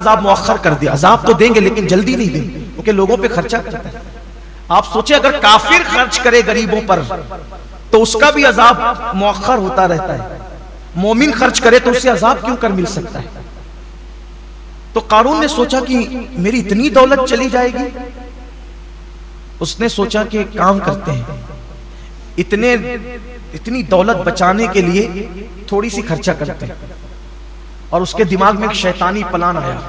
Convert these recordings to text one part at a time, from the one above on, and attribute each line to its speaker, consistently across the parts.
Speaker 1: عذاب مؤخر کر دیا، عذاب تو دیں گے لیکن جلدی نہیں دیں گے کیونکہ لوگوں پہ خرچہ کرتا ہے۔ آپ سوچیں اگر کافر خرچ کرے غریبوں پر تو اس کا بھی عذاب مؤخر ہوتا رہتا ہے، مومن خرچ کرے تو اسے عذاب کیوں کر مل سکتا ہے؟ تو قارون نے سوچا کہ میری اتنی دولت چلی جائے گی، اس نے سوچا کہ کام کرتے ہیں، اتنی دولت بچانے کے لیے تھوڑی سی خرچہ کرتے ہیں۔ اور اس کے دماغ میں ایک شیطانی پلان آیا،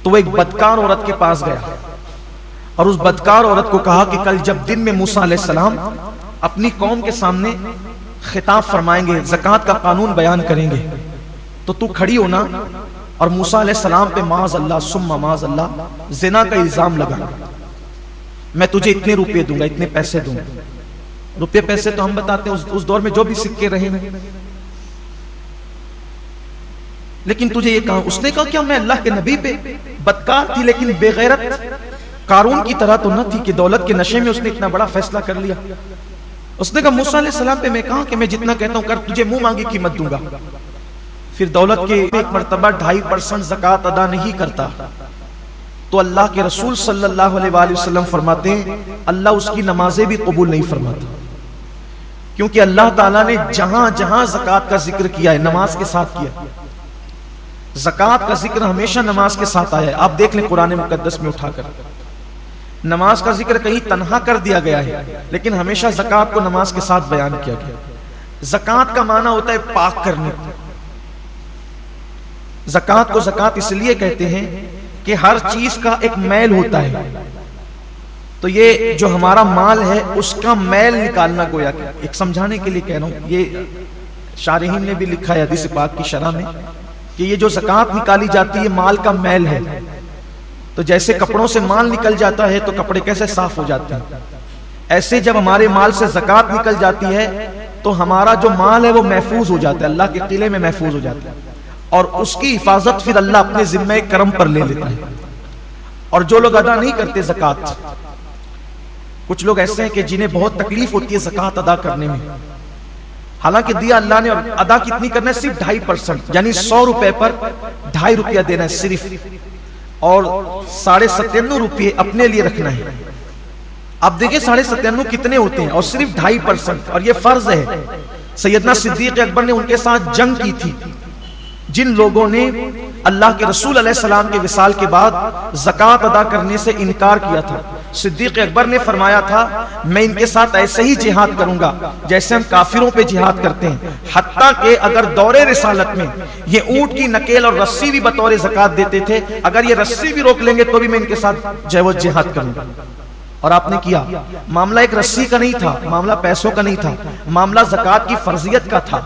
Speaker 1: تو وہ ایک بدکار عورت کے پاس گیا اور اس بدکار عورت کو کہا کہ کل جب دن میں موسیٰ علیہ السلام اپنی قوم کے سامنے خطاب فرمائیں گے، زکوٰۃ کا قانون بیان کریں گے، تو تو کھڑی ہونا اور موسیٰ علیہ السلام پہ معاذ اللہ ثم معاذ اللہ زنا کا الزام لگانا، میں تجھے اتنے روپے دوں گا، اتنے پیسے دوں گا۔ روپے پیسے تو ہم بتاتے ہیں اس دور میں جو بھی سکے رہے ہیں، لیکن تجھے یہ کہا۔ اس نے کہا کیا میں اللہ کے نبی پہ بدکار تھی لیکن بے غیرت قارون کی طرح تو نہ تھی کہ دولت کے نشے میں اس نے اتنا بڑا فیصلہ کر لیا۔ اس نے کہا موسیٰ علیہ السلام پہ میں کہا کہ میں جتنا کہتا ہوں کر، تجھے منہ مانگی قیمت دوں گا۔ پھر دولت کے ایک مرتبہ 2.5% زکوٰۃ ادا نہیں کرتا تو اللہ کے رسول صلی اللہ علیہ وآلہ وسلم فرماتے ہیں اللہ اس کی نمازیں بھی قبول نہیں فرماتا، کیونکہ اللہ تعالیٰ نے جہاں جہاں زکوٰۃ کا ذکر کیا ہے نماز کے ساتھ کیا۔ زکوٰۃ کا ذکر ہمیشہ نماز کے ساتھ آیا ہے، آپ دیکھ لیں قرآن مقدس میں اٹھا کر نماز کا ذکر کہیں تنہا کر دیا گیا ہے لیکن ہمیشہ زکوٰۃ کو نماز کے ساتھ بیان کیا گیا۔ زکوٰۃ کا معنی ہوتا ہے پاک کرنے۔ زکوٰۃ کو زکوٰۃ اس لیے کہتے ہیں کہ ہر چیز کا ایک میل ہوتا ہے، تو یہ جو ہمارا مال ہے اس کا میل نکالنا، گویا کہ ایک سمجھانے کے لیے کہہ رہا ہوں، یہ شارحین نے بھی لکھا ہے حدیث پاک کی شرح میں کہ یہ جو زکوٰۃ نکالی جاتی ہے مال کا میل ہے، تو جیسے کپڑوں سے مال نکل جاتا ہے تو کپڑے کیسے صاف ہو جاتے ہیں، ایسے جب ہمارے مال سے زکوٰۃ نکل جاتی ہے تو ہمارا جو مال ہے وہ محفوظ ہو جاتا ہے، اللہ کے قلعے میں محفوظ ہو جاتا ہے، اور اس کی حفاظت پھر اللہ اپنے ذمہ کرم پر لے لیتا ہے۔ اور جو لوگ ادا نہیں کرتے زکوٰۃ، کچھ لوگ ایسے ہیں کہ جنہیں بہت تکلیف ہوتی ہے زکوٰۃ ادا کرنے میں، حالانکہ دیا اللہ نے، اور ادا کتنی کرنا ہے؟ صرف 2.5%، یعنی 100 روپے پر 2.5 روپیہ دینا ہے صرف، اور 97.5 روپے اپنے لیے رکھنا ہے۔ اب دیکھیں 97.5 کتنے ہوتے ہیں، اور صرف 2.5%، اور یہ فرض ہے۔ سیدنا صدیق اکبر نے ان کے ساتھ جنگ کی تھی جن لوگوں نے اللہ کے رسول علیہ السلام کے وصال کے بعد زکوٰۃ ادا کرنے سے انکار کیا تھا۔ صدیق اکبر نے فرمایا تھا میں ان کے ساتھ ایسے ہی جہاد کروں گا جیسے ہم کافروں پہ جہاد کرتے ہیں، حتیٰ کہ اگر دور رسالت میں یہ اونٹ کی نکیل اور رسی بھی بطور زکوٰۃ دیتے تھے، اگر یہ رسی بھی روک لیں گے تو بھی میں ان کے ساتھ جہاد کروں گا۔ اور آپ نے کیا۔ معاملہ ایک رسی کا نہیں تھا، معاملہ پیسوں کا نہیں تھا، معاملہ زکوٰۃ کی فرضیت کا تھا،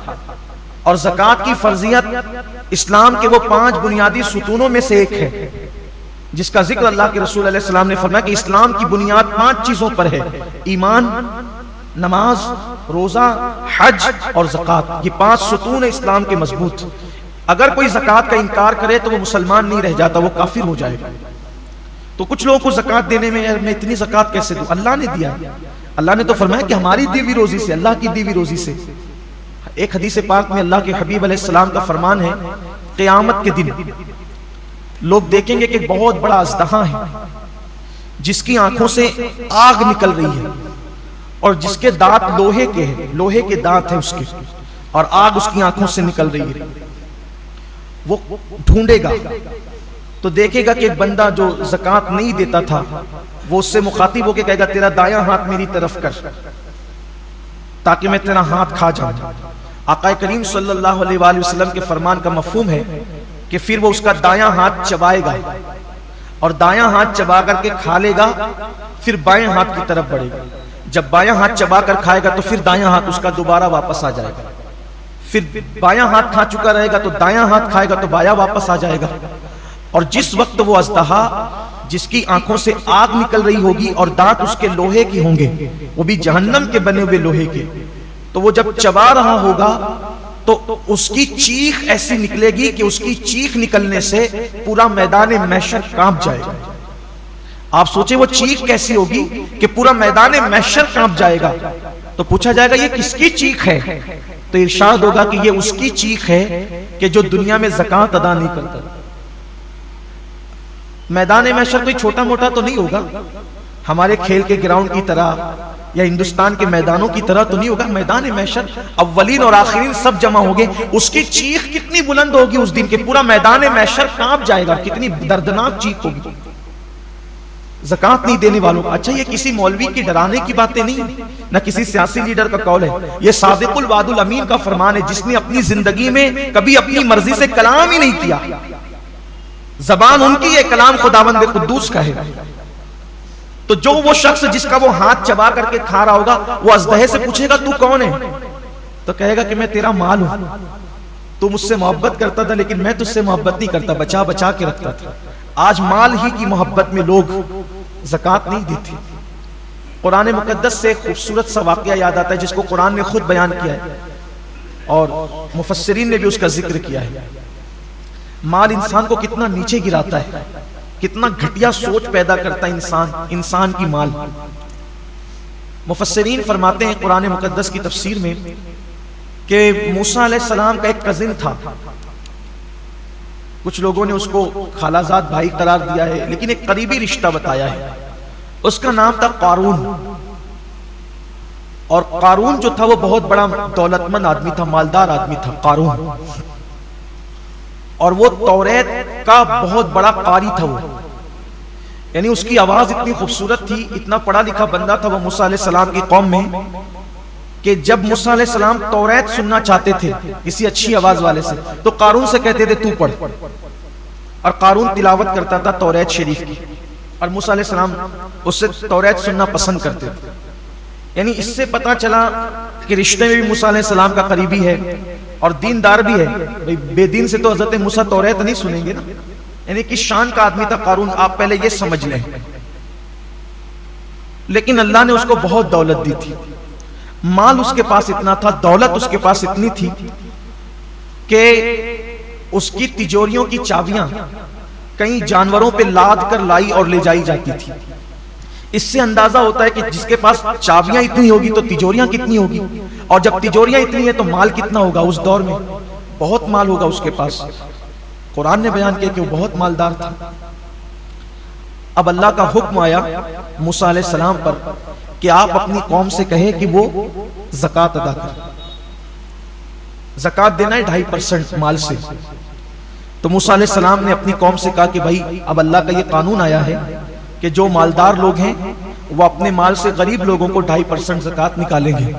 Speaker 1: اور زکوٰۃ کی فرضیت اسلام کے وہ 5 بنیادی ستونوں میں سے ایک ہے جس کا ذکر اللہ کے رسول علیہ السلام نے فرمایا کہ اسلام کی بنیاد 5 چیزوں پر ہے: ایمان، نماز، روزہ، حج اور زکوٰۃ۔ یہ 5 ستون ہیں اسلام کے مضبوط۔ اگر کوئی زکوٰۃ کا انکار کرے تو وہ مسلمان نہیں رہ جاتا، وہ کافر ہو جائے گا۔ تو کچھ لوگوں کو زکوٰۃ دینے میں میں اتنی زکوٰۃ کیسے دوں؟ اللہ نے دیا، اللہ نے تو فرمایا کہ ہماری دی ہوئی روزی سے، اللہ کی دی ہوئی روزی سے۔ ایک حدیث پاک میں اللہ کے حبیب علیہ السلام کا فرمان ہے قیامت کے دن لوگ دیکھیں گے کہ بہت بڑا اژدہا ہے جس کی آنکھوں سے آگ نکل رہی ہے اور جس کے دانت لوہے کے ہیں، لوہے کے دانت ہیں اس کے، اور آگ اس کی آنکھوں سے نکل رہی ہے۔ وہ ڈھونڈے گا تو دیکھے گا کہ ایک بندہ جو زکوٰۃ نہیں دیتا تھا وہ اس سے مخاطب ہو کے کہے گا تیرا دایاں ہاتھ میری طرف کر تاکہ میں تیرا ہاتھ کھا جاؤں۔ آقا کریم صلی اللہ علیہ وآلہ وسلم کے فرمان کا مفہوم ہے کہ پھر وہ اس کا دایاں ہاتھ چبائے گا، اور دایاں ہاتھ چبا کر کے کھا لے گا، پھر بائیں ہاتھ کی طرف بڑھے گا۔ جب بایاں ہاتھ چبا کر کھائے گا تو پھر دایاں ہاتھ اس کا دوبارہ واپس آ جائے گا، پھر بایاں ہاتھ کھا چکا رہے گا تو دایاں ہاتھ کھائے گا تو بایاں واپس آ جائے گا۔ اور جس وقت وہ اژدہا جس کی آنکھوں سے آگ نکل رہی ہوگی اور دانت اس کے لوہے کے ہوں گے، وہ بھی جہنم کے بنے ہوئے لوہے کے، تو وہ جب چبا رہا ہوگا تو اس کی چیخ ایسی نکلے گی کہ اس کی چیخ نکلنے سے پورا میدان محشر کانپ جائے گا۔ آپ سوچیں وہ چیخ کیسی ہوگی کہ پورا میدان محشر کانپ جائے گا۔ تو پوچھا جائے گا یہ کس کی چیخ ہے؟ تو ارشاد ہوگا کہ یہ اس کی چیخ ہے کہ جو دنیا میں زکوٰۃ ادا نہیں کرتا۔ میدان محشر کوئی چھوٹا موٹا تو نہیں ہوگا، ہمارے کھیل کے گراؤنڈ کی طرح یا ہندوستان کے میدانوں کی طرح تو نہیں ہوگا. میدان محشر اولین اور آخرین سب جمع ہوں گے. اس کی چیخ کتنی بلند ہوگی اس دن کے، پورا میدان محشر کانپ جائے گا، کتنی دردناک چیخ ہوگی زکوٰۃ نہیں دینے والوں کا. اچھا، یہ کسی مولوی کی ڈرانے کی باتیں نہیں، نہ کسی سیاسی لیڈر کا قول ہے، یہ صادق الوعد الامین کا فرمان ہے، جس نے اپنی زندگی میں کبھی اپنی مرضی سے کلام ہی نہیں کیا. زبان ان کی، یہ کلام خداوند قدوس کا ہے. تو جو وہ شخص جس کا وہ ہاتھ چبا کر کے کھا رہا ہوگا، وہ اژدہے سے پوچھے گا تو کون ہے؟ تو کہے گا کہ میں تیرا مال ہوں، تو مجھ سے محبت کرتا تھا لیکن میں تجھ سے محبت نہیں کرتا، بچا بچا کے رکھتا تھا. آج مال ہی کی محبت میں لوگ زکوٰۃ نہیں دیتے. قرآن مقدس سے خوبصورت سا واقعہ یاد آتا ہے جس کو قرآن نے خود بیان کیا ہے اور مفسرین نے بھی اس کا ذکر کیا ہے. مال انسان کو کتنا نیچے گراتا ہے، کتنا گھٹیا سوچ پیدا کرتا ہے انسان کی مال. مفسرین فرماتے ہیں قرآن مقدس کی تفسیر میں کہ موسیٰ علیہ السلام کا ایک کزن تھا، کچھ لوگوں نے اس کو خالہ زاد بھائی قرار دیا ہے لیکن ایک قریبی رشتہ بتایا ہے. اس کا نام تھا قارون، اور قارون جو تھا وہ بہت بڑا دولت مند آدمی تھا، مالدار آدمی تھا قارون، اور وہ توریت کا بہت بڑا قاری تھا. وہ یعنی اس کی آواز اتنی خوبصورت تھی، اتنا پڑھا لکھا بندہ تھا وہ موسیٰ علیہ السلام کی قوم میں کہ جب موسیٰ علیہ السلام توریت سننا چاہتے تھے کسی اچھی آواز والے سے تو قارون سے کہتے تھے تو پڑھ، اور قارون تلاوت کرتا تھا توریت شریف کی، اور موسیٰ علیہ السلام اس سے توریت سننا پسند کرتے تھے. یعنی اس سے پتا چلا کہ رشتے میں بھی موسیٰ علیہ السلام کا قریبی ہے اور دیندار بھی ہے. بے دین سے تو حضرت موسیٰ توریت نہیں سنیں گے نا. یعنی کس شان کا آدمی تھا قارون، آپ پہلے یہ سمجھ لیں. لیکن اللہ نے اس کو بہت دولت دی تھی، مال اس کے پاس اتنا تھا، دولت اس کے پاس اتنی تھی کہ اس کی تجوریوں کی چابیاں کئی جانوروں پہ لاد کر لائی اور لے جائی جاتی تھی. اس سے اندازہ ہوتا ہے کہ جس کے پاس چابیاں اتنی ہوگی تو تجوریاں کتنی ہوگی، اور جب تجوریاں اتنی ہیں تو مال کتنا ہوگا. اس دور میں بہت مال ہوگا اس کے پاس. قرآن نے بیان کیا کہ وہ بہت مالدار تھا. اب اللہ کا حکم آیا موسیٰ علیہ السلام پر کہ آپ اپنی قوم سے کہیں کہ وہ زکوٰۃ ادا کریں. زکوٰۃ دینا ہے 2.5% مال سے. تو موسیٰ علیہ السلام نے اپنی قوم سے کہا کہ بھائی اب اللہ کا یہ قانون آیا ہے کہ جو مالدار لوگ ہیں وہ اپنے مال سے غریب لوگوں کو 2.5% زکوٰۃ نکالیں گے.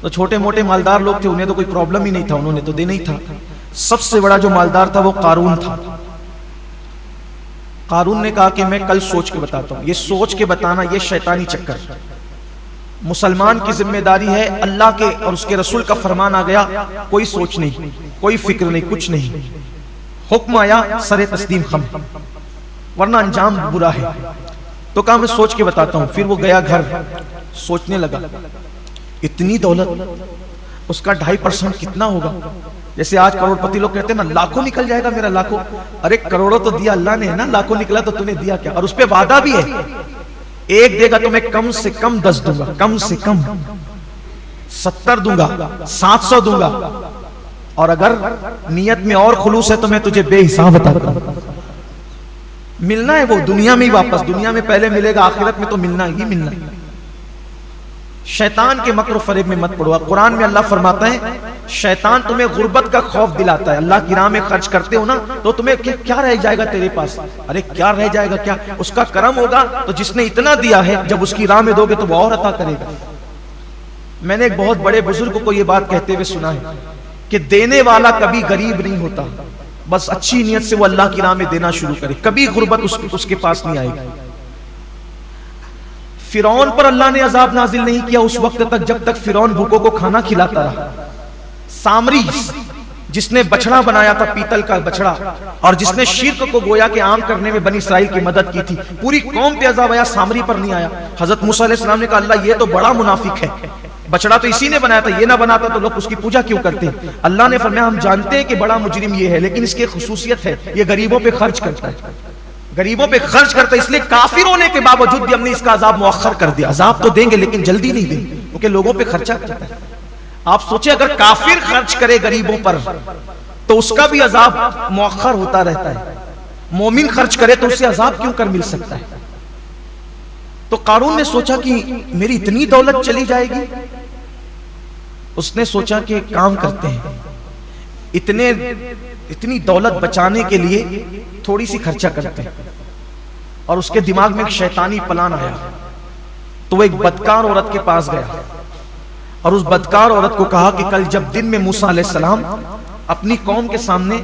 Speaker 1: تو چھوٹے موٹے مالدار لوگ تھے، انہیں تو کوئی پرابلم ہی نہیں تھا، انہوں نے تو دینا ہی تھا. سب سے بڑا جو مالدار تھا وہ قارون تھا. قارون نے کہا کہ میں کل سوچ کے بتاتا ہوں. یہ سوچ کے بتانا یہ شیطانی چکر. مسلمان کی ذمہ داری ہے، اللہ کے اور اس کے رسول کا فرمان آ گیا، کوئی سوچ نہیں، کوئی فکر نہیں، کچھ نہیں. حکم آیا سر تسلیم خم، ورنہ انجام برا ہے. تو کہا میں سوچ کے بتاتا ہوں. پھر وہ گیا گھر، سوچنے لگا اتنی دولت، اس کا 2.5% کتنا ہوگا. جیسے آج کروڑ پتی لوگ کہتے ہیں نا لاکھوں نکل جائے گا میرا لاکھوں. ارے کروڑوں تو دیا اللہ نے ہے نا، لاکھوں نکلا تو تُو نے دیا کیا. اور اس پہ وعدہ بھی ہے، ایک دے گا تو میں کم سے کم 10 دوں گا، کم سے کم 70 دوں گا، 700 دوں گا، اور اگر نیت میں اور خلوص ہے تو میں تجھے بے حساب عطا کروں گا. ملنا ہے وہ دنیا میں ہی، واپس دنیا میں پہلے ملے گا، آخرت میں تو ملنا ہی ملنا ہے. شیطان کے مکر و فریب میں مت پڑو. قرآن میں اللہ فرماتا ہے شیطان تمہیں غربت کا خوف دلاتا ہے. اللہ کی راہ میں خرچ کرتے ہو نا تو تمہیں کیا رہ جائے گا تیرے پاس. ارے کیا رہ جائے گا، کیا اس کا کرم ہوگا. تو جس نے اتنا دیا ہے جب اس کی راہ میں دو گے تو وہ اور عطا کرے گا. میں نے ایک بہت بڑے بزرگ کو یہ بات کہتے ہوئے سنا ہے کہ دینے والا کبھی غریب نہیں ہوتا، بس اچھی نیت سے وہ اللہ کی راہ میں دینا شروع کرے، کبھی غربت اس کے پاس نہیں آئے گی. فرعون پر اللہ نے عذاب نازل نہیں کیا اس وقت تک جب تک فرعون بھوکوں کو کھانا کھلاتا رہا. سامری جس نے بچڑا بنایا تھا، پیتل کا بچڑا، اور جس نے شرک کو گویا کہ عام کرنے میں بنی اسرائیل کی مدد کی تھی، پوری قوم پہ عذاب آیا، سامری پر نہیں آیا. حضرت موسیٰ علیہ السلام نے کہا اللہ یہ تو بڑا منافق ہے، بچڑا تو اسی نے بنایا تھا، یہ نہ بناتا تو لوگ اس کی پوجا کیوں کرتے. اللہ نے فرمایا ہم جانتے ہیں کہ بڑا مجرم یہ ہے، لیکن اس کی خصوصیت ہے یہ غریبوں پہ خرچ کرتا ہے، غریبوں پہ خرچ کرتا ہے، اس لیے کافر ہونے کے باوجود بھی ہم نے اس کا عذاب مؤخر کر دیا. عذاب تو دیں گے لیکن جلدی نہیں دیں گے کیونکہ لوگوں پہ خرچہ کرتا ہے. آپ سوچیں اگر کافر خرچ کرے غریبوں پر تو اس کا بھی عذاب مؤخر ہوتا رہتا ہے. مومن خرچ کرے تو اسے عذاب کیوں کر مل سکتا ہے؟ تو قارون نے سوچا کہ میری اتنی دولت چلی جائے گی. اس نے سوچا کہ کام کرتے ہیں, اتنی دولت بچانے کے لیے تھوڑی سی خرچہ کرتے ہیں. اور اس کے دماغ میں ایک شیطانی پلان آیا. تو وہ ایک بدکار عورت کے پاس گیا اور اس بدکار عورت کو کہا کہ کل جب دن میں موسیٰ علیہ السلام اپنی قوم کے سامنے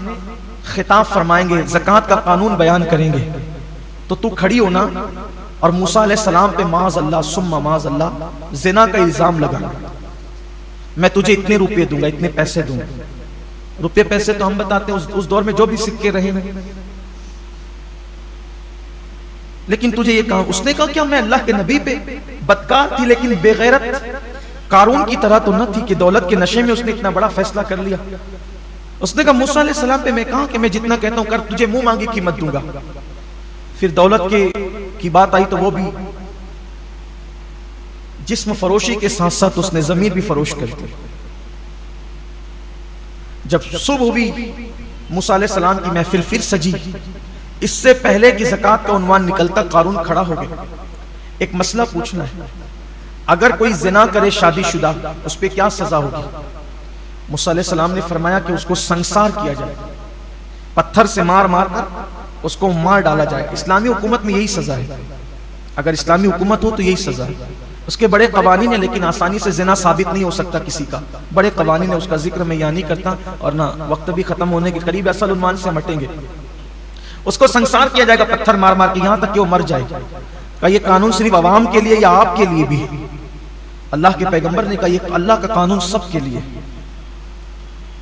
Speaker 1: خطاب فرمائیں گے, زکوٰۃ کا قانون بیان کریں گے, تو تو کھڑی ہونا اور موسیٰ علیہ السلام پہ معاذ اللہ ثم معاذ اللہ زنا کا الزام لگانا. میں تجھے اتنے روپے دوں گا, اتنے پیسے دوں گا. روپے پیسے تو ہم بتاتے ہیں اس دور میں جو بھی سکے رہے ہیں, لیکن تجھے یہ کہا. اس نے کہا کیا میں اللہ کے نبی پہ بدکار تھی لیکن بے غیرت قارون کی طرح تو نہ تھی کہ دولت کے نشے میں اس نے اتنا بڑا فیصلہ کر لیا. اس نے کہا موسیٰ علیہ السلام پہ میں کہا کہ میں جتنا کہتا ہوں کر, تجھے منہ مانگی قیمت دوں گا. پھر دولت کی بات آئی تو وہ بھی جسم فروشی کے ساتھ ساتھ اس نے ضمیر بھی فروش کر دی. جب صبح ہوئی موسیٰ علیہ السلام کی محفل پھر سجی. اس سے پہلے کہ زکوٰۃ کا عنوان نکلتا قارون کھڑا ہو گیا. ایک مسئلہ پوچھنا ہے, اگر کوئی زنا کرے شادی شدہ اس پہ کیا سزا ہوگی؟ موسیٰ علیہ السلام نے فرمایا کہ اس کو سنسار کیا جائے, پتھر سے مار مار کر اس کو مار ڈالا جائے. اسلامی حکومت میں یہی سزا ہے. اگر اسلامی حکومت ہو تو یہی سزا ہے. اس کے بڑے قوانین ہیں لیکن آسانی سے زنا ثابت نہیں ہو سکتا کسی کا. بڑے قوانین ہیں, اس کا ذکر میں یہاں نہیں کرتا اور نہ وقت بھی ختم ہونے کے قریب اصل عنوان سے ہٹیں گے. اس کو سنسار کیا جائے گا پتھر مار مار کے یہاں تک کہ وہ مر جائے. کہ یہ قانون صرف عوام کے لیے یا آپ کے لیے بھی؟ اللہ کے پیغمبر نے کہا یہ اللہ کا قانون سب کے لیے.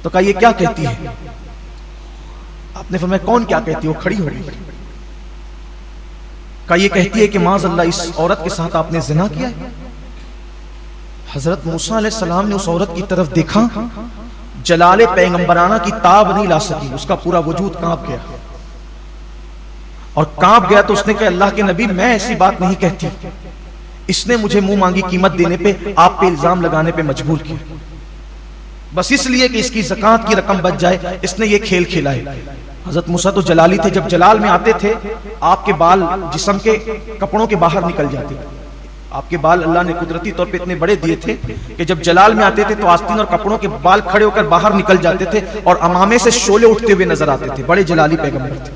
Speaker 1: تو کہا یہ کیا کہتی ہے؟ آپ نے فرمایا کون کیا کہتی ہے؟ وہ کھڑی ہو گئی. کہا یہ کہتی ہے کہ معاذ اللہ اس عورت کے ساتھ آپ نے زنا کیا ہے. حضرت موسیٰ علیہ السلام نے اس عورت کی طرف دیکھا, جلال پیغمبرانہ کی تاب نہیں لا سکی, اس کا پورا وجود کانپ گیا. اور کانپ گیا تو اس نے کہا اللہ کے نبی میں ایسی بات نہیں کہتی. اس نے مجھے منہ مانگی قیمت دینے پہ, آپ پہ الزام لگانے پہ مجبور کیا, بس اس لیے کہ اس کی زکوٰۃ کی رقم بچ جائے. اس نے یہ کھیل کھیلا ہے. حضرت موسیٰ تو جلالی تھے, جب جلال میں آتے تھے آپ کے بال جسم کے کپڑوں کے باہر نکل جاتے. آپ کے بال اللہ نے قدرتی طور پہ اتنے بڑے دیے تھے کہ جب جلال میں آتے تھے تو آستین اور کپڑوں کے بال کھڑے ہو کر باہر نکل جاتے تھے اور امامے سے شعلے اٹھتے ہوئے نظر آتے تھے. بڑے جلالی پیغمبر تھے.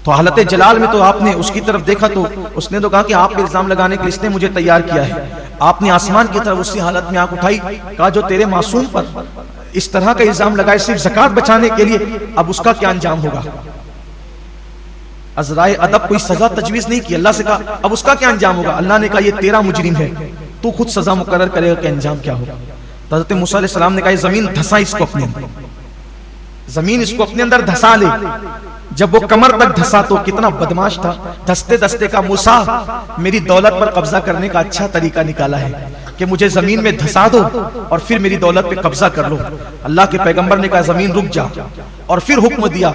Speaker 1: تو حالت جلال میں تو آپ نے اس کی طرف دیکھا تو اس نے تو کہا کہ آپ پہ الزام لگانے کے لیے اس نے مجھے تیار کیا ہے. آپ نے آسمان کی طرف اسی حالت میں آنکھ اٹھائی, کہا جو تیرے معصوم پر اس طرح کا الزام لگائے صرف زکوٰۃ بچانے کے لیے, اب اس کا کیا انجام ہوگا؟ عذرائے ادب کوئی سزا تجویز نہیں کی. اللہ سے کہا اب اس کا کیا انجام ہوگا؟ اللہ نے کہا یہ تیرا مجرم ہے, تو خود سزا مقرر کرے گا کہ انجام کیا ہوگا. حضرت موسیٰ علیہ السلام نے کہا زمین دھسا اس کو اپنے اندر, زمین اس کو اپنے اندر دھسا لے. جب وہ کمر تک دھسا تو کتنا بدماش تھا, دھستے دھستے کا موسیٰ میری دولت پر قبضہ کرنے کا اچھا طریقہ نکالا ہے کہ مجھے زمین میں دھسا دو اور پھر میری دولت پہ قبضہ کر لو. اللہ کے پیغمبر نے کہا زمین رک جا, اور پھر حکم دیا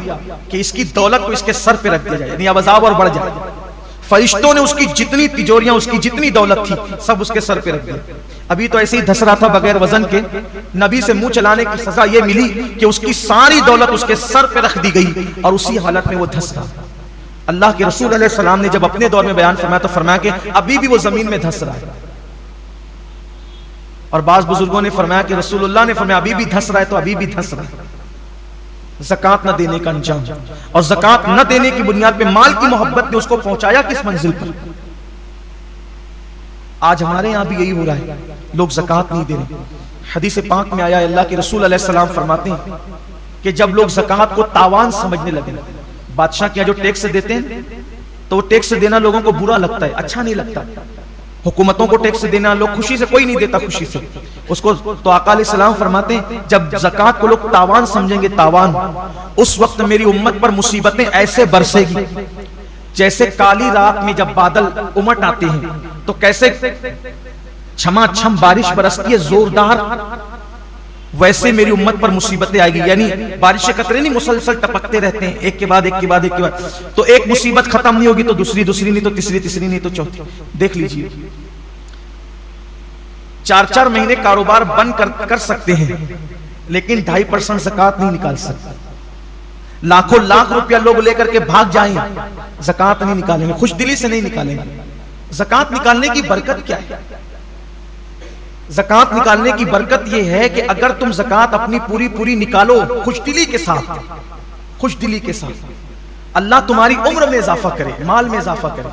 Speaker 1: کہ اس کی دولت کو اس کے سر پہ رکھ دیا جائے, یعنی اب عذاب اور بڑھ جائے. فرشتوں نے اس کی جتنی تجوریاں, اس کی جتنی دولت تھی سب اس کے سر پہ رکھ دی. ابھی تو ایسے ہی دھس رہا تھا بغیر وزن کے, نبی سے منہ چلانے کی سزا یہ ملی کہ اس کی ساری دولت اس کے سر پہ رکھ دی گئی اور اسی حالت میں وہ دھس رہا. اللہ کے رسول علیہ السلام نے جب اپنے دور میں بیان فرمایا تو فرمایا کہ ابھی بھی وہ زمین میں دھس رہا ہے. اور بعض بزرگوں نے فرمایا کہ رسول اللہ نے فرمایا ابھی بھی دھس رہا ہے تو ابھی بھی دھس رہا ہے. زکوٰۃ نہ دینے کا انجام, اور زکوٰۃ نہ دینے کی بنیاد پہ مال کی محبت نے اس کو پہنچایا کس منزل پر. آج ہمارے یہاں بھی یہی ہو رہا ہے, لوگ زکوٰۃ نہیں دے رہے. حدیث پاک میں آیا اللہ کے رسول علیہ السلام فرماتے ہیں کہ جب لوگ زکوٰۃ کو تاوان سمجھنے لگے, بادشاہ کیا جو ٹیکس دیتے ہیں تو وہ ٹیکس دینا لوگوں کو برا لگتا ہے, اچھا نہیں لگتا. حکومتوں کو ٹیکس دینا لوگ خوشی سے, کوئی نہیں دیتا خوشی سے اس کو. تو آقا علیہ السلام فرماتے ہیں جب زکوٰۃ کو لوگ تاوان سمجھیں گے, تاوان, اس وقت میری امت پر مصیبتیں ایسے برسے گی جیسے کالی رات میں جب بادل امٹ آتے ہیں تو کیسے چھما چھم بارش برستی ہے زوردار, ویسے میری امت پر مصیبتیں آئے گی. یعنی بارش کے قطرے نہیں مسلسل ٹپکتے رہتے ہیں ایک کے بعد ایک کے بعد ایک کے بعد, تو ایک مصیبت ختم نہیں ہوگی تو دوسری, دوسری نہیں تو تیسری, تیسری نہیں تو چوتھی. دیکھ لیجیے 4 مہینے کاروبار بند کر سکتے ہیں لیکن 2.5% زکوٰۃ نہیں نکال سکتے. لاکھوں لاکھ روپیہ لوگ لے کر کے بھاگ جائیں، زکات نہیں نکالیں گے، خوش دلی سے نہیں نکالیں گے۔ زکات نکالنے کی برکت کیا ہے؟ زکات نکالنے کی برکت یہ ہے کہ اگر تم زکات اپنی پوری نکالو خوش دلی کے ساتھ، خوش دلی کے ساتھ، اللہ تمہاری عمر میں اضافہ کرے، مال میں اضافہ کرے۔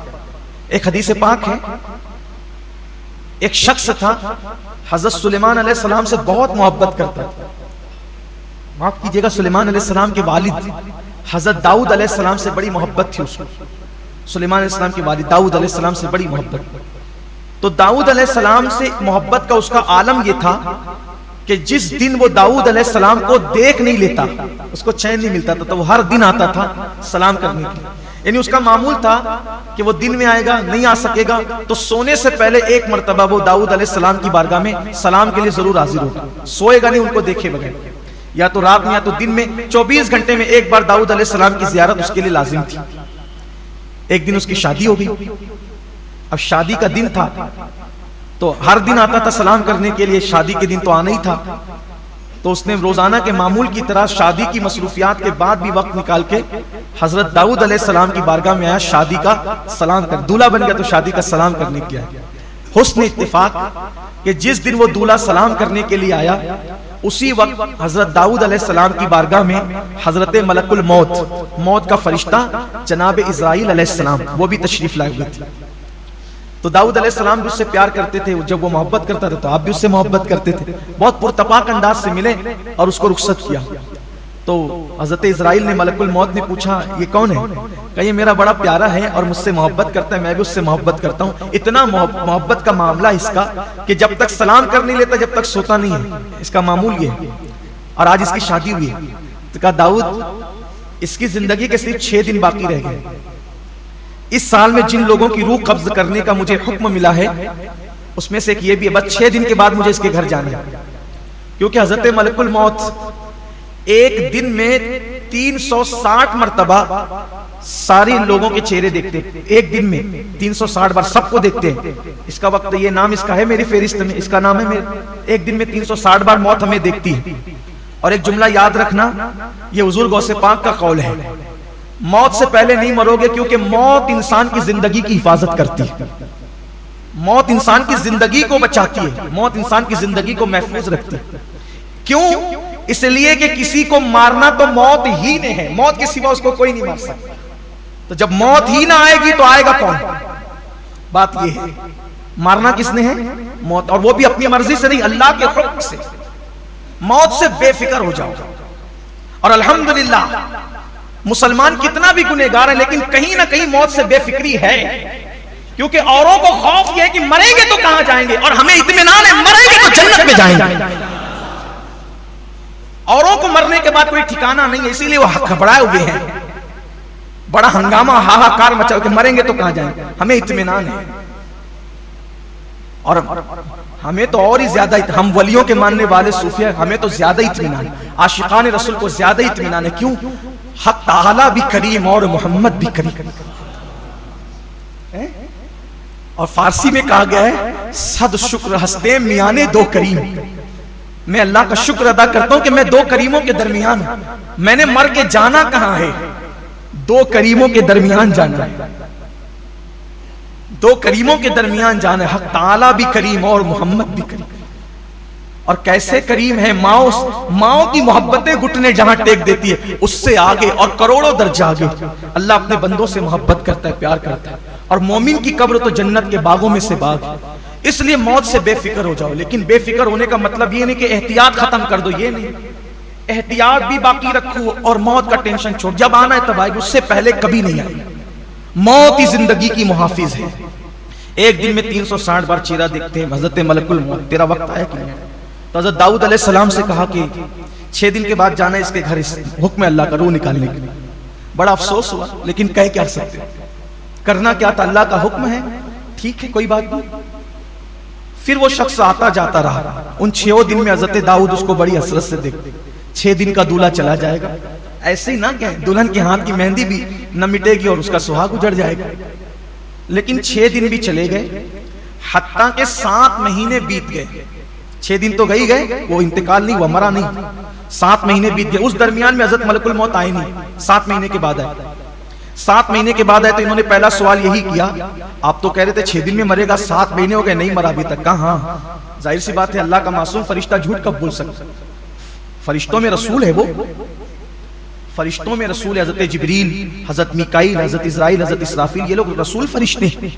Speaker 1: ایک حدیث پاک ہے، ایک شخص تھا حضرت سلیمان علیہ السلام سے بہت محبت کرتا تھا، معاف کیجئے گا، سلیمان علیہ السلام کے والد حضرت داؤد علیہ السلام سے بڑی محبت تھی اس کو، سلیمان علیہ السلام کے والد داؤد علیہ السلام سے بڑی محبت۔ تو داؤد علیہ السلام سے محبت کا اس کا عالم یہ تھا کہ جس دن وہ داؤد علیہ السلام کو دیکھ نہیں لیتا اس کو چین نہیں ملتا تھا، تو وہ ہر دن آتا تھا سلام کرنے کے لیے۔ یعنی اس کا معمول تھا کہ وہ دن میں آئے گا، نہیں آ سکے گا تو سونے سے پہلے ایک مرتبہ وہ داؤد علیہ السلام کی بارگاہ میں سلام کے لیے ضرور حاضر ہوگا، سوئے گا نہیں ان کو دیکھے بغیر، یا تو رات میں یا تو دن میں 24 گھنٹے میں ایک بار داؤد علیہ السلام کی زیارت اس کے لیے لازم تھی۔ ایک دن اس کی شادی ہو گئی، اب شادی کا دن تھا تو ہر دن آتا تھا سلام کرنے کے لیے، شادی کے دن تو آنا ہی تھا، تو اس نے روزانہ کے معمول کی طرح شادی کی مصروفیات کے بعد بھی وقت نکال کے حضرت داؤد علیہ السلام کی بارگاہ میں آیا، شادی کا سلام کر، دولہا بن گیا تو شادی کا سلام کرنے کیا ہے۔ حسن اتفاق کہ جس دن وہ دولہا سلام کرنے کے لیے آیا اسی وقت حضرت داؤد علیہ السلام کی بارگاہ میں حضرت ملک الموت، موت کا فرشتہ جناب اسرائیل علیہ السلام وہ بھی تشریف لائے ہوئے تھے۔ تو داؤد علیہ السلام بھی اس سے پیار کرتے تھے، جب وہ محبت کرتا تھا تو آپ بھی اس سے محبت کرتے تھے، بہت پرتپاک انداز سے ملے اور اس کو رخصت کیا۔ تو حضرت اسرائیل نے، ملک الموت نے پوچھا یہ کون ہے؟ کہا یہ میرا بڑا پیارا ہے اور مجھ سے محبت کرتا ہے، میں بھی اس سے محبت کرتا ہوں، اتنا محبت کا معاملہ اس کا کہ جب تک سلام کر نہیں لیتا جب تک سوتا نہیں ہے، اس کا معمول یہ ہے۔ اور آج اس کی شادی ہوئی ہے، تو کہا داؤد اس کی زندگی کے صرف 6 دن باقی رہ گئے، اس سال میں جن لوگوں کی روح قبض کرنے کا مجھے حکم ملا ہے اس میں سے ایک یہ بھی ہے، بس 6 دن کے بعد مجھے اس کے گھر جانا ہے، کیونکہ حضرت ملک الموت ایک دن میں 360 مرتبہ ساری لوگوں کے چہرے دیکھتے، ایک دن میں 360 بار سب کو دیکھتے ہیں۔ اس کا وقت یہ نام اس کا ہے میری فہرست میں، اس کا نام ہے ایک دن میں 360 بار موت ہمیں دیکھتی ہے۔ اور ایک جملہ یاد رکھنا، یہ حضور غوث پاک کا قول ہے، موت سے پہلے نہیں مرو گے، کیونکہ موت انسان کی زندگی کی حفاظت کرتی ہے، موت انسان کی زندگی کو بچاتی ہے، موت انسان کی زندگی کو محفوظ رکھتی ہے۔ کیوں؟ اس لیے کہ کسی کو مارنا تو موت ہی نے ہے، موت کے سوا اس کو کوئی نہیں مار سکتا، تو جب موت ہی نہ آئے گی تو آئے گا کون؟ بات یہ ہے، مارنا کس نے ہے؟ موت، اور وہ بھی اپنی مرضی سے نہیں، اللہ کے حکم سے۔ موت سے بے فکر ہو جاؤ، اور الحمدللہ مسلمان کتنا بھی گنہگار ہے لیکن کہیں نہ کہیں موت سے بے فکری ہے، کیونکہ اوروں کو خوف یہ ہے کہ مریں گے تو کہاں جائیں گے، اور ہمیں اطمینان ہے مریں گے تو جنت میں جائیں گے۔ اوروں کو مرنے کے بعد کوئی ٹھکانہ نہیں ہے، اسی لیے وہ گھبرائے ہوئے ہیں، بڑا ہنگامہ ہاہاکار مچا کہ مریں گے تو کہاں جائیں گے، ہمیں اطمینان ہے۔ اور ہمیں تو اور ہی زیادہ، ہم ولیوں کے ماننے والے صوفیہ ہمیں تو زیادہ اطمینان، عاشقان رسول کو زیادہ اطمینان ہے۔ کیوں؟ حق تعالی بھی کریم اور محمد بھی کریم، اور فارسی میں کہا گیا ہے صد شکر ہستے میانے دو کریم، میں اللہ کا شکر ادا کرتا ہوں کہ میں 2 کریموں کے درمیان ہوں، میں نے مر کے جانا کہاں ہے؟ 2 کریموں کے درمیان جانا ہے، 2 کریموں کے درمیان جانا ہے، حق تعالی بھی کریم اور محمد بھی کریم۔ اور کیسے کریم ہے، ماؤں کی محبتیں گھٹنے جہاں ٹیک دیتی ہے اس سے آگے اور کروڑوں درجہ آگے اللہ اپنے بندوں سے محبت کرتا ہے، پیار کرتا ہے۔ اور مومن کی قبر تو جنت کے باغوں میں سے باغ ہے، اس لیے موت سے بے فکر ہو جاؤ۔ لیکن بے فکر ہونے کا مطلب یہ نہیں کہ احتیاط ختم کر دو، یہ نہیں، احتیاط بھی باقی رکھو اور موت کا ٹینشن چھوڑ، جب آنا ہے تب آئے گی، اس سے پہلے کبھی نہیں آئے گی۔ موت ہی زندگی کی محافظ ہے۔ ایک دن میں 360 بار چہرہ دیکھتے ہیں، حضرت ملک الموت تیرا وقت آیا کہ نہیں؟ تو حضرت داؤد علیہ السلام سے کہا کہ 6 دن کے بعد جانا ہے اس کے گھر، اس حکم اللہ کا، روح نکالنے کے لیے۔ بڑا افسوس ہوا لیکن کہہ کیا سکتے، کرنا کیا تھا، اللہ کا حکم ہے، ٹھیک ہے کوئی بات نہیں۔ پھر وہ شخص آتا جاتا رہا، ان 6 دن میں حضرت داؤد اس کو بڑی حسرت سے دیکھتے، 6 دن کا دولہا چلا جائے گا، ایسے ہی نہ کہیں دلہن کے ہاتھ کی مہندی بھی نہ مٹے گی اور اس کا سہاگ اجڑ جائے گا۔ لیکن 6 دن بھی چلے گئے، حتیٰ کہ 7 مہینے بیت گئے، 6 دن تو گئی گئے، وہ انتقال نہیں ہوا، مرا نہیں، 7 مہینے بیت گئے، اس درمیان میں حضرت ملک الموت آئے نہیں، 7 مہینے کے بعد آئے۔ 7 مہینے کے بعد آئے تو انہوں نے پہلا سوال یہی کیا، آپ تو کہہ رہے تھے 6 دن میں مرے گا، 7 مہینے ہو گئے نہیں مرا ابھی تک۔ کہا ہاں، ظاہر سی بات ہے اللہ کا معصوم فرشتہ جھوٹ کب بول سکتا؟ فرشتوں میں رسول ہے وہ، فرشتوں میں رسول ہے، حضرت جبریل، حضرت میکائیل، حضرت اسرائیل، حضرت اسرافیل، یہ لوگ رسول فرشتے ہیں،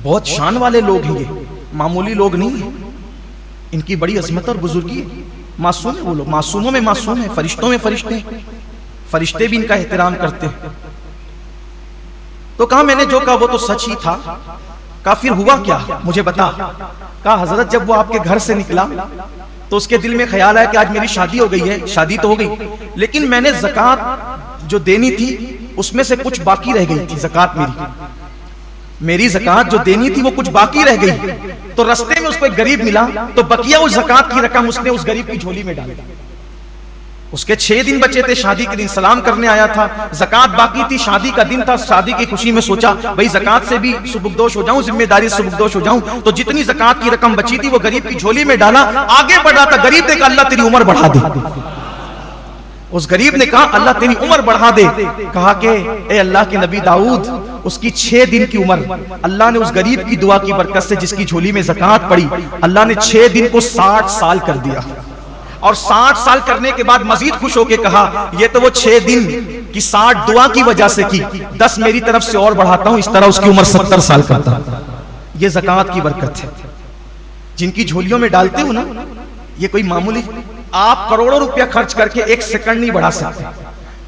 Speaker 1: بہت شان والے لوگ ہیں، یہ معمولی لوگ نہیں ہیں، ان کی بڑی عظمت اور بزرگی ہے، معصوم ہے وہ لوگ، معصوموں میں معصوم ہیں، فرشتوں میں فرشتے ہیں، فرشتے بھی ان کا احترام کرتے ہیں۔ تو کہا میں نے جو کہا وہ تو سچ ہی تھا۔ کہا پھر ہوا کیا مجھے بتا۔ کہا حضرت جب وہ آپ کے گھر سے نکلا تو اس کے دل میں خیال آیا کہ آج میری شادی ہو گئی ہے، شادی تو ہو گئی لیکن میں نے زکوٰۃ جو دینی تھی اس میں سے کچھ باقی رہ گئی تھی، زکوٰۃ میری زکوٰۃ جو دینی تھی وہ کچھ باقی رہ گئی، تو رستے میں اس کو ایک غریب ملا تو بقیہ اس زکوٰۃ کی رقم اس نے اس غریب کی جھولی میں ڈال دی۔ اس کے 6 دن بچے تھے، شادی کے دن سلام کرنے آیا تھا، زکوٰۃ باقی تھی، شادی کا دن تھا، شادی کی خوشی میں سوچا بھائی زکوٰۃ سے بھی سبکدوش ہو جاؤں، ذمہ داری سے سبکدوش ہو جاؤں، تو جتنی زکوٰۃ کی رقم بچی تھی وہ غریب کی جھولی میں ڈالا، آگے بڑھا تھا، غریب نے کہا اللہ تیری عمر بڑھا دے، اس غریب نے کہا اللہ تیری عمر بڑھا دے، کہا کہ اے اللہ کے نبی داؤد اس کی 6 دن کی عمر، اللہ نے اس غریب کی دعا کی برکت سے جس کی جھولی میں زکوٰۃ پڑی، اللہ نے 6 دن کو 60 سال کر دیا، اور 60 سال کرنے کے بعد مزید خوش ہو کے کہا یہ تو وہ 6 دن کی 60 دعا کی وجہ سے کی، 10 میری طرف سے اور بڑھاتا ہوں، اس طرح اس کی عمر 70 سال کرتا۔ یہ زکوٰۃ کی برکت ہے، جن کی جھولیوں میں ڈالتے ہو نا، یہ کوئی معمولی، آپ کروڑوں روپیہ خرچ کر کے 1 سیکنڈ نہیں بڑھا سکتے،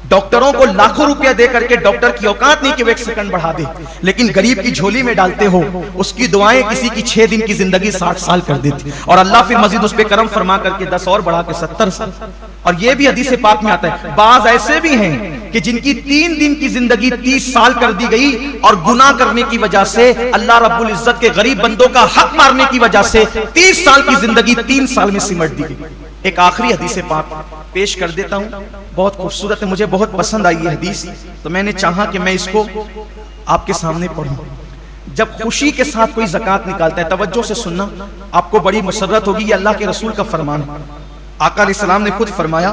Speaker 1: ڈاکٹروں کو لاکھوں روپیہ دے کر کے ڈاکٹر کی اوقات نہیں کہ وہ 1 سیکنڈ بڑھا دے، لیکن غریب کی جھولی میں ڈالتے ہو، اس کی دعائیں کسی کی 6 دن کی زندگی 60 سال کر دیتی، اور اللہ پھر مزید اس پہ کرم فرما کر کے 10 اور بڑھا کے 70 سال۔ اور یہ بھی حدیث پاک میں آتا ہے، بعض ایسے بھی ہیں کہ جن کی 3 دن کی زندگی 30 سال کر دی گئی، اور گناہ کرنے کی وجہ سے اللہ رب العزت کے غریب بندوں کا حق مارنے کی وجہ سے 30 سال کی زندگی 3 سال میں سمٹ دی گئی۔ ایک آخری حدیث پاک پیش کر دیتا ہوں، بہت خوبصورت ہے، مجھے بہت پسند آئی یہ حدیث، تو میں نے چاہا کہ میں اس کو آپ کے سامنے پڑھوں۔ جب خوشی کے ساتھ کوئی زکوٰۃ نکالتا ہے، توجہ سے سننا، آپ کو بڑی مسرت ہوگی، یہ اللہ کے رسول کا فرمان ہے۔ آقا علیہ السلام نے خود فرمایا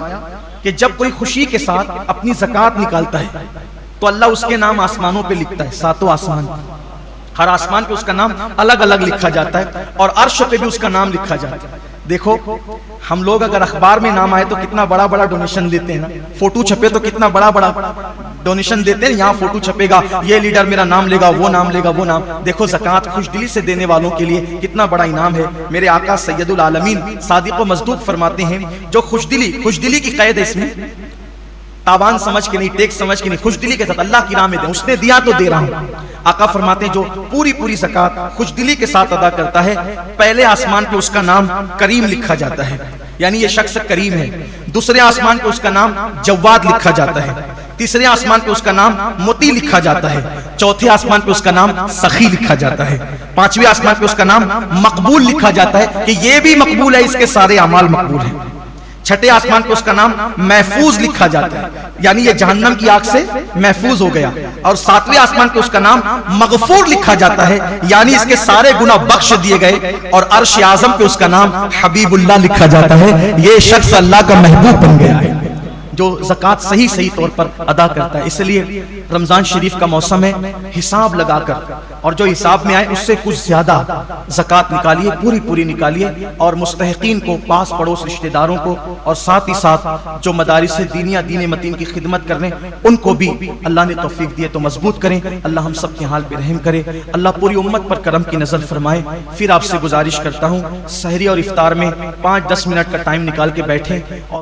Speaker 1: کہ جب کوئی خوشی کے ساتھ اپنی زکوٰۃ نکالتا ہے تو اللہ اس کے نام آسمانوں پہ لکھتا ہے، 7 آسمان، ہر آسمان پہ اس کا نام الگ الگ لکھا جاتا ہے، اور عرش پہ بھی اس کا نام لکھا جاتا ہے۔ دیکھو ہم لوگ اگر اخبار میں نام آئے تو کتنا بڑا بڑا ڈونیشن دیتے ہیں نا، فوٹو چھپے تو کتنا بڑا بڑا ڈونیشن دیتے ہیں، یہاں فوٹو چھپے گا، یہ لیڈر میرا نام لے گا، وہ نام لے گا، وہ نام۔ دیکھو زکوٰۃ خوش دلی سے دینے والوں کے لیے کتنا بڑا انعام ہے۔ میرے آقا سید العالمین صادق و مصدوق فرماتے ہیں، جو خوش دلی کی قید ہے، اس میں تاوان سمجھ کے نہیں، ٹیکس سمجھ کے نہیں، خوش دلی کے ساتھ اللہ کی راہ میں دیں، اس نے دیا تو دے رہا ہوں۔ آقا فرماتے ہیں جو پوری زکوٰۃ خوش دلی کے ساتھ ادا کرتا ہے، پہلے آسمان پہ اس کا نام کریم لکھا جاتا ہے، یعنی یہ شخص کریم ہے، دوسرے آسمان پہ اس کا نام جواد لکھا جاتا ہے، تیسرے آسمان پہ اس کا نام مطیع لکھا جاتا ہے، چوتھے آسمان پہ اس کا نام سخی لکھا جاتا ہے، پانچویں آسمان پہ اس کا نام مقبول لکھا جاتا ہے کہ یہ بھی مقبول ہے، اس کے سارے اعمال مقبول ہیں، چھٹے آسمان پہ اس کا نام محفوظ لکھا جاتا ہے، یعنی یہ جہنم کی آگ سے محفوظ ہو گیا، اور ساتویں آسمان پہ اس کا نام مغفور لکھا جاتا ہے، یعنی اس کے سارے گناہ بخش دیے گئے، اور عرش اعظم پہ اس کا نام حبیب اللہ لکھا جاتا ہے، یہ شخص اللہ کا محبوب بن گیا ہے جو زکوٰۃ صحیح طور پر ادا کرتا ہے۔ اس لیے رمضان شریف کا موسم ہے، حساب لگا کر، اور جو حساب میں آئے اس سے کچھ زیادہ زکوٰۃ نکالیے، پوری نکالیے، اور مستحقین کو، پاس پڑوس رشتہ داروں کو، اور ساتھ ہی ساتھ جو مدارس دینیہ دین متین کی خدمت کر رہے ہیں ان کو بھی اللہ نے توفیق دیے تو مضبوط کریں۔ اللہ ہم سب کے حال پہ رحم کرے، اللہ پوری امت پر کرم کی نظر فرمائے۔ پھر آپ سے گزارش کرتا ہوں سحری اور افطار میں 5-10 منٹ کا ٹائم نکال کے بیٹھیں۔